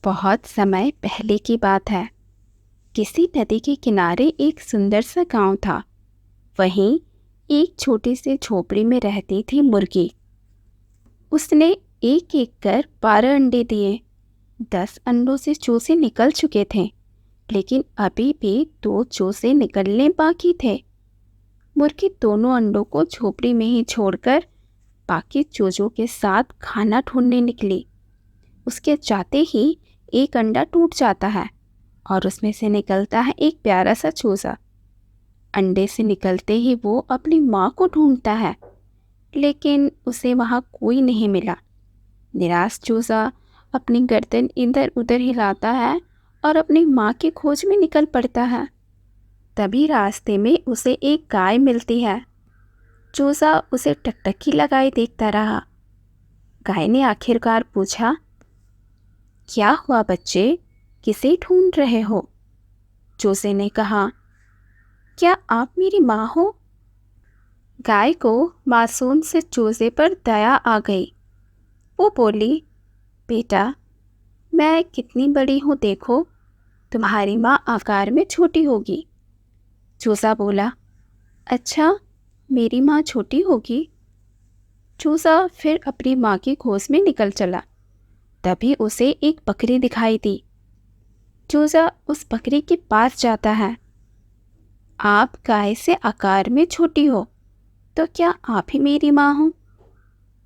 बहुत समय पहले की बात है। किसी नदी के किनारे एक सुंदर सा गांव था। वहीं एक छोटी सी झोपड़ी में रहती थी मुर्गी। उसने एक एक कर 12 अंडे दिए। 10 अंडों से चूजे निकल चुके थे, लेकिन अभी भी 2 चूजे निकलने बाकी थे। मुर्गी दोनों अंडों को झोपड़ी में ही छोड़कर बाकी चूजों के साथ खाना ढूंढने निकली। उसके जाते ही एक अंडा टूट जाता है और उसमें से निकलता है एक प्यारा सा चूजा। अंडे से निकलते ही वो अपनी माँ को ढूंढता है, लेकिन उसे वहाँ कोई नहीं मिला। निराश चूजा अपनी गर्दन इधर उधर हिलाता है और अपनी माँ की खोज में निकल पड़ता है। तभी रास्ते में उसे एक गाय मिलती है। चूजा उसे टकटकी लगाए देखता रहा। गाय ने आखिरकार पूछा, क्या हुआ बच्चे, किसे ढूंढ रहे हो? चूजे ने कहा, क्या आप मेरी माँ हो? गाय को मासूम से चूजे पर दया आ गई। वो बोली, बेटा, मैं कितनी बड़ी हूँ देखो, तुम्हारी माँ आकार में छोटी होगी। चूजा बोला, अच्छा, मेरी माँ छोटी होगी? चूजा फिर अपनी माँ की खोज में निकल चला। तभी उसे एक बकरी दिखाई दी। चूजा उस बकरी के पास जाता है। आप गाय से आकार में छोटी हो, तो क्या आप ही मेरी माँ हो?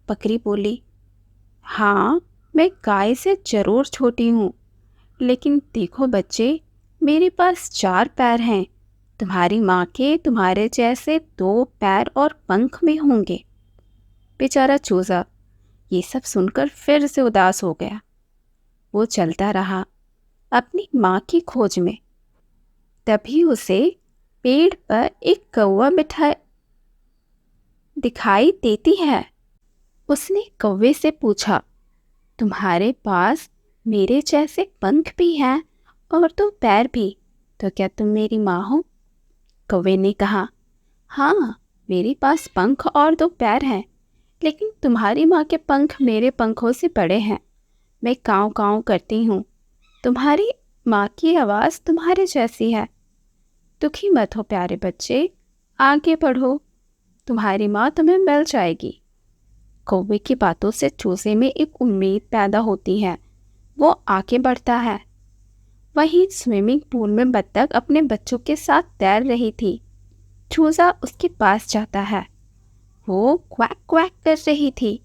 बकरी बोली, हाँ, मैं गाय से जरूर छोटी हूँ, लेकिन देखो बच्चे, मेरे पास 4 पैर हैं। तुम्हारी माँ के तुम्हारे जैसे 2 पैर और पंख में होंगे। बेचारा चूजा ये सब सुनकर फिर से उदास हो गया। वो चलता रहा अपनी माँ की खोज में। तभी उसे पेड़ पर एक कौवा बैठा दिखाई देती है। उसने कौवे से पूछा, तुम्हारे पास मेरे जैसे पंख भी हैं और 2 पैर भी, तो क्या तुम मेरी माँ हो? कौवे ने कहा, हाँ, मेरे पास पंख और 2 पैर हैं, लेकिन तुम्हारी माँ के पंख मेरे पंखों से बड़े हैं। मैं काँव काँव करती हूँ। तुम्हारी माँ की आवाज़ तुम्हारे जैसी है। दुखी मत हो प्यारे बच्चे, आगे बढ़ो, तुम्हारी माँ तुम्हें मिल जाएगी। कौवे की बातों से चूजे में एक उम्मीद पैदा होती है। वो आगे बढ़ता है। वहीं स्विमिंग पूल में बत्तख अपने बच्चों के साथ तैर रही थी। चूजा उसके पास जाता है। वो क्वैक क्वैक कर रही थी।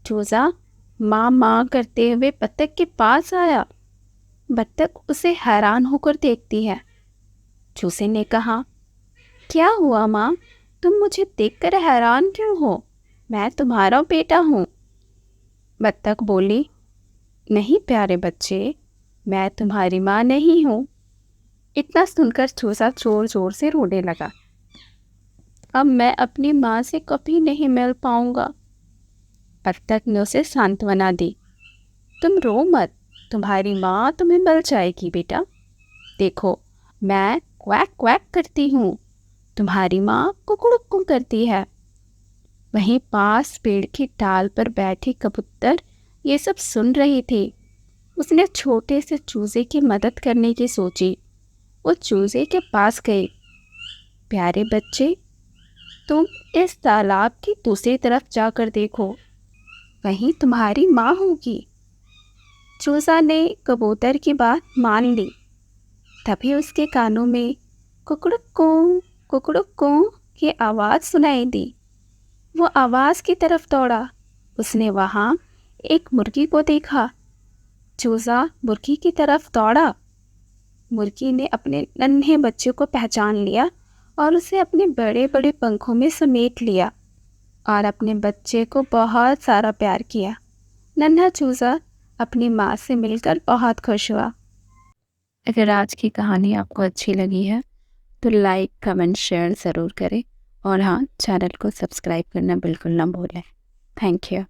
चूजा माँ माँ करते हुए बत्तख के पास आया। बत्तख उसे हैरान होकर देखती है। चूजे ने कहा, क्या हुआ माँ, तुम मुझे देखकर हैरान क्यों हो? मैं तुम्हारा बेटा हूँ। बत्तख बोली, नहीं प्यारे बच्चे, मैं तुम्हारी माँ नहीं हूँ। इतना सुनकर चूजा जोर जोर से रोने लगा। अब मैं अपनी माँ से कभी नहीं मिल पाऊंगा। बत्तख ने उसे सांत्वना दी, तुम रो मत, तुम्हारी माँ तुम्हें मिल जाएगी बेटा। देखो, मैं क्वैक क्वैक करती हूँ, तुम्हारी माँ कुकड़ुक्कू करती है। वहीं पास पेड़ की डाल पर बैठी कबूतर ये सब सुन रही थी। उसने छोटे से चूजे की मदद करने की सोची। वो चूजे के पास गई। प्यारे बच्चे, तुम इस तालाब की दूसरी तरफ जाकर देखो, वहीं तुम्हारी माँ होगी। चूजा ने कबूतर की बात मान ली। तभी उसके कानों में कुकड़ुक्कू की आवाज़ सुनाई दी। वो आवाज़ की तरफ दौड़ा। उसने वहाँ एक मुर्गी को देखा। चूजा मुर्गी की तरफ दौड़ा। मुर्गी ने अपने नन्हे बच्चे को पहचान लिया और उसे अपने बड़े बड़े पंखों में समेट लिया और अपने बच्चे को बहुत सारा प्यार किया। नन्हा चूजा अपनी माँ से मिलकर बहुत खुश हुआ। अगर आज की कहानी आपको अच्छी लगी है तो लाइक, कमेंट, शेयर ज़रूर करें और हाँ, चैनल को सब्सक्राइब करना बिल्कुल ना भूलें। Thank you.